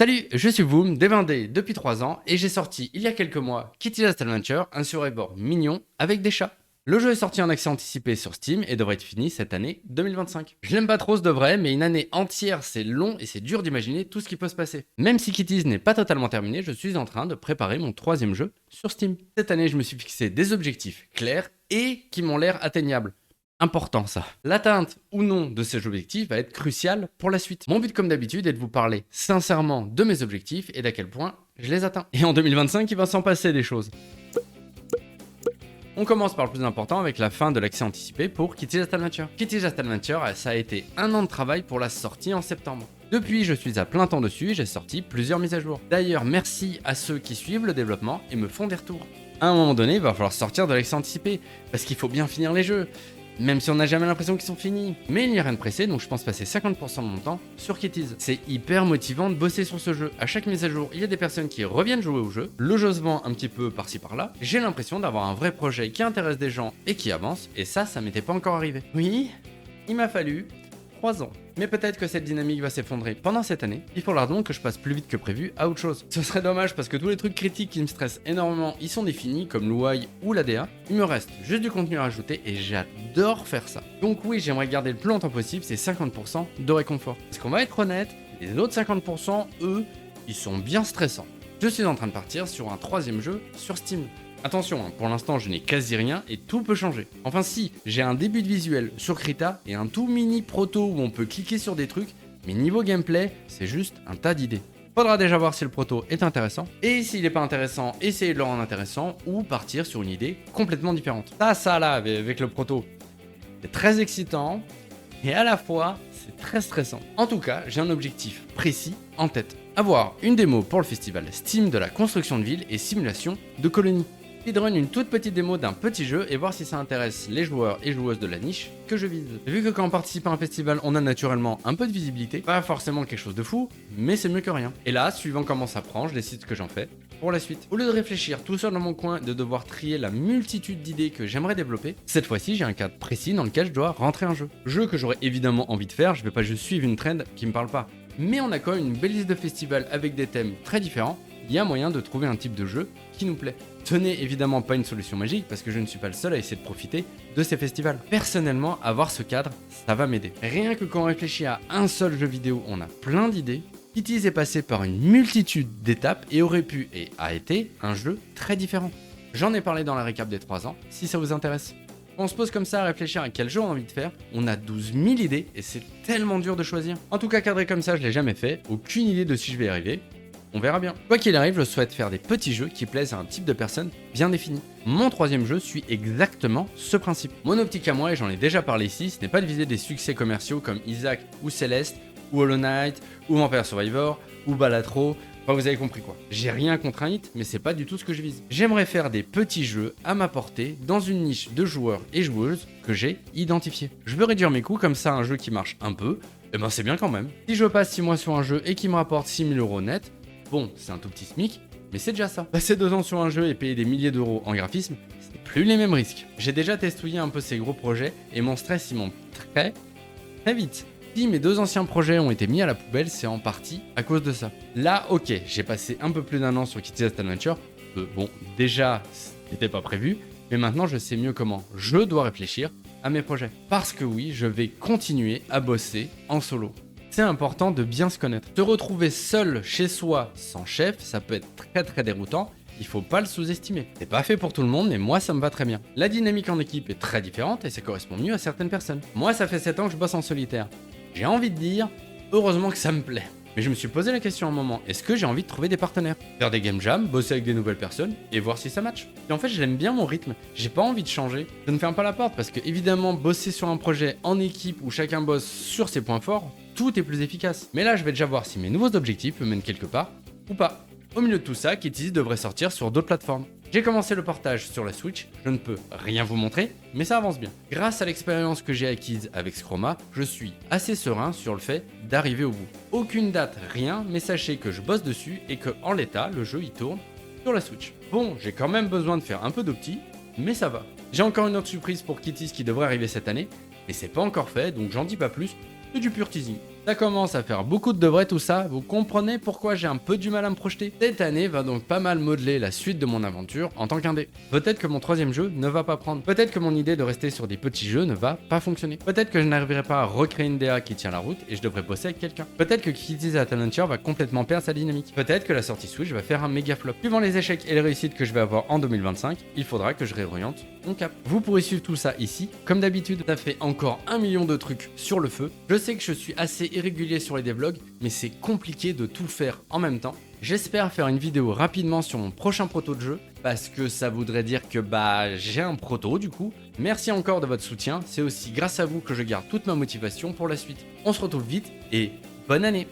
Salut, je suis Boom, D20D depuis 3 ans et j'ai sorti il y a quelques mois Kitty Last Adventure, un survivor mignon avec des chats. Le jeu est sorti en accès anticipé sur Steam et devrait être fini cette année 2025. Je l'aime pas trop ce de vrai, mais une année entière c'est long et c'est dur d'imaginer tout ce qui peut se passer. Même si Kitties n'est pas totalement terminé, je suis en train de préparer mon 3e jeu sur Steam. Cette année je me suis fixé des objectifs clairs et qui m'ont l'air atteignables. Important ça. L'atteinte ou non de ces objectifs va être cruciale pour la suite. Mon but comme d'habitude est de vous parler sincèrement de mes objectifs et d'à quel point je les atteins. Et en 2025 il va s'en passer des choses. On commence par le plus important avec la fin de l'accès anticipé pour Kitty Last Adventure. Kitty Last Adventure, ça a été 1 an de travail pour la sortie en septembre. Depuis, je suis à plein temps dessus et j'ai sorti plusieurs mises à jour. D'ailleurs, merci à ceux qui suivent le développement et me font des retours. À un moment donné, il va falloir sortir de l'accès anticipé, parce qu'il faut bien finir les jeux. Même si on n'a jamais l'impression qu'ils sont finis. Mais il n'y a rien de pressé, donc je pense passer 50% de mon temps sur Kitties. C'est hyper motivant de bosser sur ce jeu. À chaque mise à jour, il y a des personnes qui reviennent jouer au jeu. Le jeu se vend un petit peu par-ci par-là. J'ai l'impression d'avoir un vrai projet qui intéresse des gens et qui avance. Et ça m'était pas encore arrivé. Oui, il m'a fallu 3 ans. Mais peut-être que cette dynamique va s'effondrer pendant cette année. Il faudra donc que je passe plus vite que prévu à autre chose. Ce serait dommage parce que tous les trucs critiques qui me stressent énormément, ils sont définis comme l'UI ou l'ADA. Il me reste juste du contenu à rajouter et j'adore faire ça. Donc oui, j'aimerais garder le plus longtemps possible ces 50% de réconfort. Parce qu'on va être honnête, les autres 50%, eux, ils sont bien stressants. Je suis en train de partir sur un 3e jeu sur Steam. Attention, pour l'instant je n'ai quasi rien et tout peut changer. Enfin si, j'ai un début de visuel sur Krita et un tout mini proto où on peut cliquer sur des trucs, mais niveau gameplay, c'est juste un tas d'idées. Faudra déjà voir si le proto est intéressant, et s'il n'est pas intéressant, essayer de le rendre intéressant, ou partir sur une idée complètement différente. Ça là, avec le proto, c'est très excitant, et à la fois, c'est très stressant. En tout cas, j'ai un objectif précis en tête. Avoir une démo pour le festival Steam de la construction de ville et simulation de colonies. Speedrun une toute petite démo d'un petit jeu et voir si ça intéresse les joueurs et joueuses de la niche que je vise. Vu que quand on participe à un festival, on a naturellement un peu de visibilité, pas forcément quelque chose de fou, mais c'est mieux que rien. Et là, suivant comment ça prend, je décide ce que j'en fais pour la suite. Au lieu de réfléchir tout seul dans mon coin et de devoir trier la multitude d'idées que j'aimerais développer, cette fois-ci j'ai un cadre précis dans lequel je dois rentrer un jeu. Jeu que j'aurais évidemment envie de faire, je vais pas juste suivre une trend qui me parle pas. Mais on a quand même une belle liste de festivals avec des thèmes très différents, il y a moyen de trouver un type de jeu qui nous plaît. Ce n'est évidemment pas une solution magique parce que je ne suis pas le seul à essayer de profiter de ces festivals. Personnellement, avoir ce cadre, ça va m'aider. Rien que quand on réfléchit à un seul jeu vidéo, on a plein d'idées. Kitties est passé par une multitude d'étapes et aurait pu et a été un jeu très différent. J'en ai parlé dans la récap des 3 ans, si ça vous intéresse. Quand on se pose comme ça à réfléchir à quel jeu on a envie de faire, on a 12 000 idées et c'est tellement dur de choisir. En tout cas, cadré comme ça, je l'ai jamais fait, aucune idée de si je vais y arriver. On verra bien. Quoi qu'il arrive, je souhaite faire des petits jeux qui plaisent à un type de personne bien défini. Mon 3e jeu suit exactement ce principe. Mon optique à moi, et j'en ai déjà parlé ici, ce n'est pas de viser des succès commerciaux comme Isaac ou Celeste, ou Hollow Knight, ou Vampire Survivor, ou Balatro. Enfin, vous avez compris quoi. J'ai rien contre un hit, mais c'est pas du tout ce que je vise. J'aimerais faire des petits jeux à ma portée dans une niche de joueurs et joueuses que j'ai identifié. Je veux réduire mes coûts, comme ça un jeu qui marche un peu, et ben c'est bien quand même. Si je passe 6 mois sur un jeu et qui me rapporte 6 000 € net, bon, c'est un tout petit SMIC, mais c'est déjà ça. Passer 2 ans sur un jeu et payer des milliers d'euros en graphisme, c'est plus les mêmes risques. J'ai déjà testouillé un peu ces gros projets et mon stress il monte très vite. Si mes 2 anciens projets ont été mis à la poubelle, c'est en partie à cause de ça. Là, ok, j'ai passé un peu plus d'1 an sur Kitty Last Adventure. Bon, déjà, c'était pas prévu, mais maintenant je sais mieux comment je dois réfléchir à mes projets. Parce que oui, je vais continuer à bosser en solo. C'est important de bien se connaître. Se retrouver seul chez soi sans chef, ça peut être très déroutant. Il faut pas le sous-estimer. C'est pas fait pour tout le monde, mais moi ça me va très bien. La dynamique en équipe est très différente et ça correspond mieux à certaines personnes. Moi ça fait 7 ans que je bosse en solitaire. J'ai envie de dire, heureusement que ça me plaît. Mais je me suis posé la question à un moment, est-ce que j'ai envie de trouver des partenaires? Faire des game jams, bosser avec des nouvelles personnes et voir si ça match. Et en fait j'aime bien mon rythme, j'ai pas envie de changer. Je ne ferme pas la porte parce que évidemment bosser sur un projet en équipe où chacun bosse sur ses points forts, tout est plus efficace. Mais là je vais déjà voir si mes nouveaux objectifs me mènent quelque part ou pas. Au milieu de tout ça, Kitties devrait sortir sur d'autres plateformes. J'ai commencé le portage sur la Switch, je ne peux rien vous montrer, mais ça avance bien. Grâce à l'expérience que j'ai acquise avec Scroma, je suis assez serein sur le fait d'arriver au bout. Aucune date, rien, mais sachez que je bosse dessus et que en l'état, le jeu y tourne sur la Switch. Bon, j'ai quand même besoin de faire un peu d'opti, mais ça va. J'ai encore une autre surprise pour Kitties qui devrait arriver cette année, mais c'est pas encore fait, donc j'en dis pas plus, c'est du pur teasing. Ça commence à faire beaucoup de devrais tout ça, vous comprenez pourquoi j'ai un peu du mal à me projeter. Cette année va donc pas mal modeler la suite de mon aventure en tant qu'indé. Peut-être que mon troisième jeu ne va pas prendre, peut-être que mon idée de rester sur des petits jeux ne va pas fonctionner, peut-être que je n'arriverai pas à recréer une DA qui tient la route et je devrais bosser avec quelqu'un, peut-être que Kitty's Adventure va complètement perdre sa dynamique, peut-être que la sortie Switch va faire un méga flop. Suivant les échecs et les réussites que je vais avoir en 2025, il faudra que je réoriente mon cap. Vous pourrez suivre tout ça ici, comme d'habitude. Ça fait encore 1 million de trucs sur le feu. Je sais que je suis assez irrégulier sur les devlogs, mais c'est compliqué de tout faire en même temps. J'espère faire une vidéo rapidement sur mon prochain proto de jeu, parce que ça voudrait dire que j'ai un proto du coup. Merci encore de votre soutien, c'est aussi grâce à vous que je garde toute ma motivation pour la suite. On se retrouve vite et bonne année!